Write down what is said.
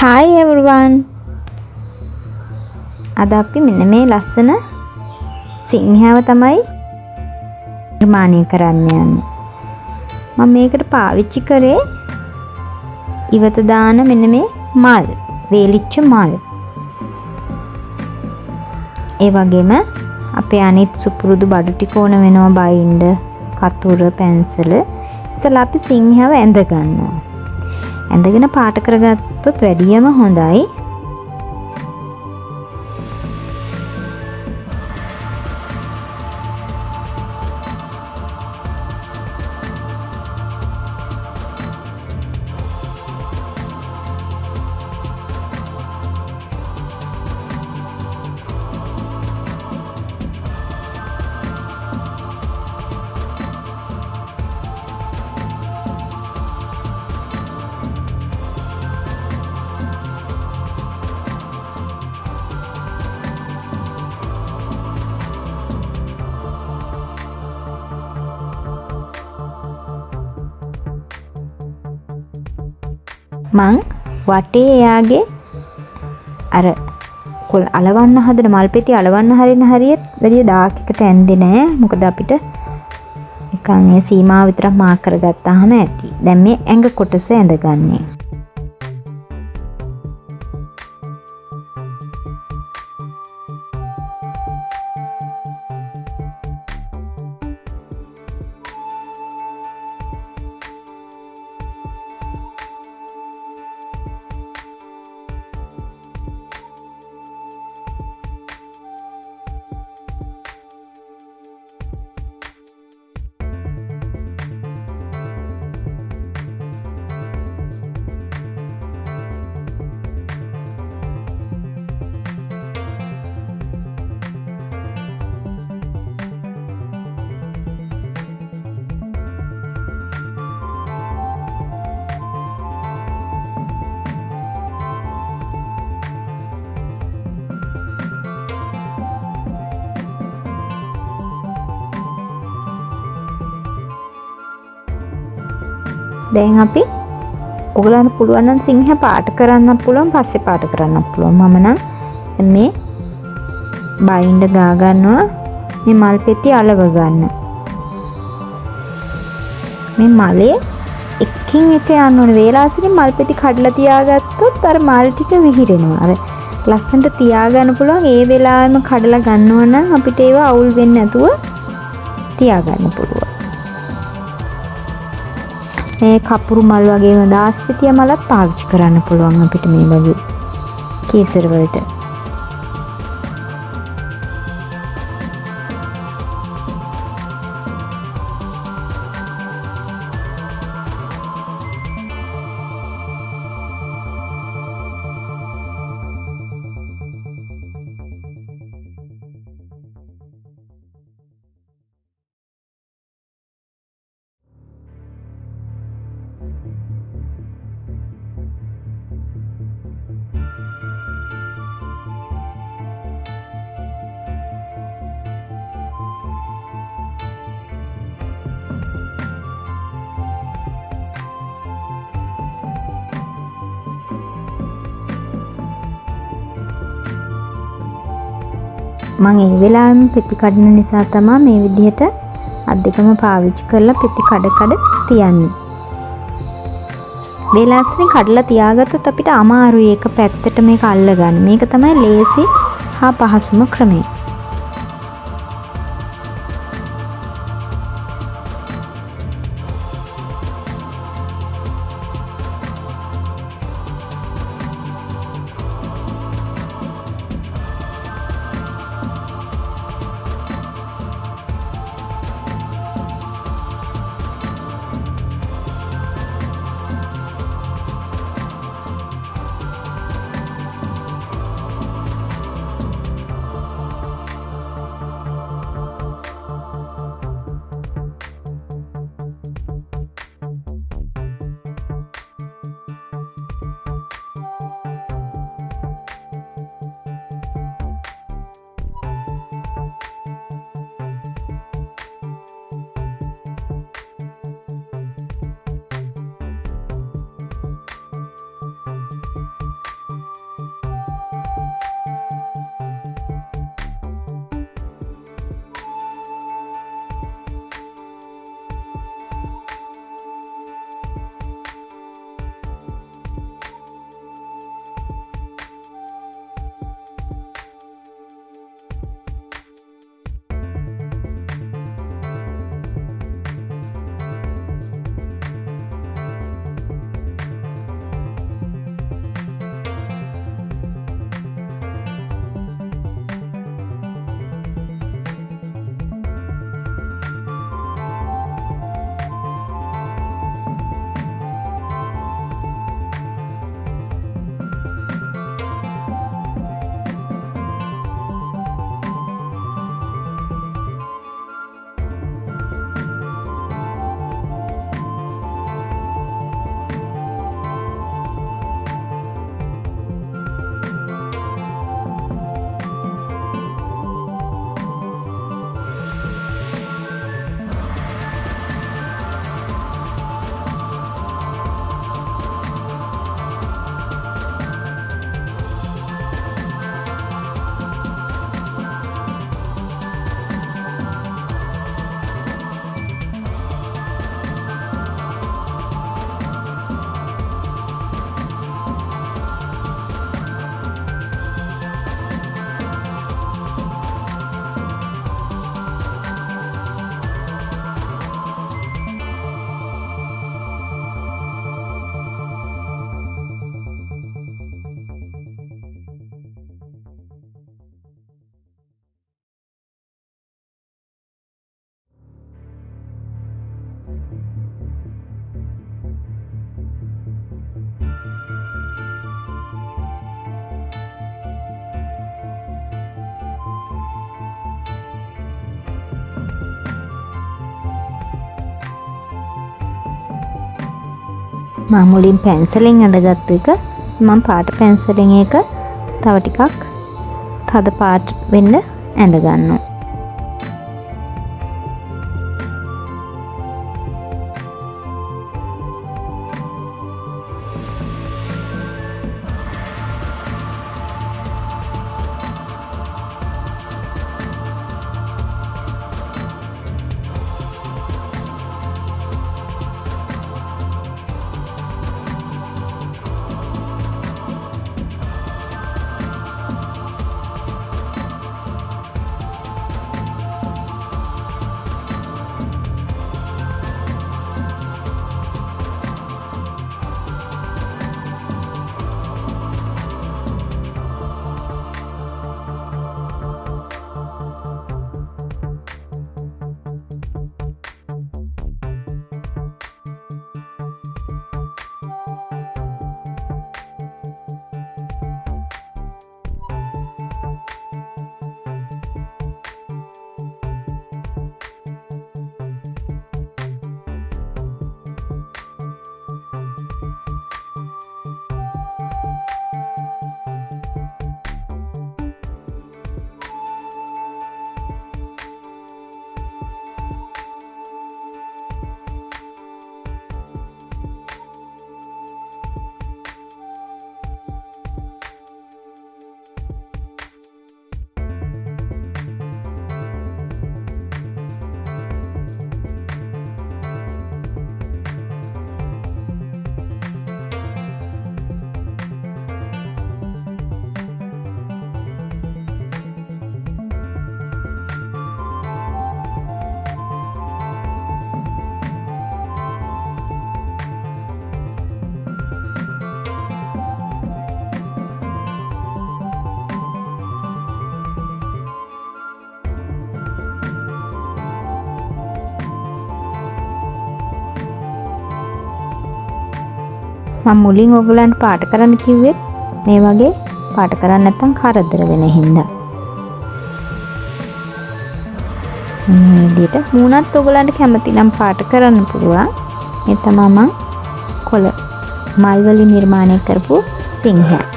Hi everyone. අද අපි මෙන්න මේ ලස්සන සිංහව තමයි නිර්මාණය කරන්න යන්නේ. මම මේකට පාවිච්චි කරේ ඉවත දාන මෙන්න මේ මල්, වේලිච්ච මල්. ඒ වගේම අපේ අනිත් සුපුරුදු බඩු ටික ඕන වෙනවා බයින්ඩ, කතුර, පැන්සල. ඉතින් අපි සිංහව ඇඳ ගන්නවා. ඇඳගෙන පාට කරගත්තොත් වැඩියම හොඳයි. මං වටේ එයාගේ අර අලවන්න හදන මල් පෙති අලවන්න හරින හරියට වැඩි ඩාර්ක් එකට ඇන්දේ නෑ. මොකද අපිට නිකන් ඒ සීමාව විතරක් මාක් කරගත්තාම ඇති. දැන් මේ ඇඟ කොටස ඇඳගන්නේ. දැන් අපි ඔයගලන්ට පුළුවන් නම් සිංහ පාට කරන්න පුළුවන්, පස්සේ පාට කරන්න පුළුවන්. මම නම් මේ බයින්ඩ ගා ගන්නවා. මේ මල් පෙති අලව ගන්න. මේ මලේ එකකින් එක යන්න ඕනේ. වේලාසිරින් මල් පෙති කඩලා තියාගත්තොත් අර මල් ටික විහිරෙනවා. අර ලස්සනට තියාගන්න පුළුවන්. ඒ වෙලාවෙම කඩලා ගන්නවා නම් අපිට ඒව අවුල් වෙන්නේ නැතුව තියාගන්න පුළුවන්. මේ කපුරු මල් වගේම දාස්පතිය මලත් පාවිච්චි කරන්න පුළුවන් අපිට මේ වගේ කේසර වලට. මම ඒ වෙලාවෙම පෙති කඩන නිසා තමයි මේ විදිහට අත් දෙකම පාවිච්චි කරලා පෙති කඩ තියන්නේ. වේලාස්නේ කඩලා තියාගත්තොත් අපිට අමාරුයි ඒක පැත්තට මේක අල්ලගන්න. මේක තමයි ලේසි හා පහසුම ක්‍රමය. මම මුලින් පැන්සලෙන් ඇඳගත්ත එක මම පාට පැන්සලෙන් එක තව ටිකක් තද පාට වෙන්න ඇඳ ගන්නවා. මම මුලින් ඔයගලන්ට පාට කරන්න කිව්වේ මේ වගේ පාට කරන්න නැත්නම් කරදර වෙන හින්දා. මේ විදිහට මූණත් ඔයගලන්ට කැමති නම් පාට කරන්න පුළුවන්. මේ තමයි මම කොළ මල් වලින් නිර්මාණය කරපු සිංහයා.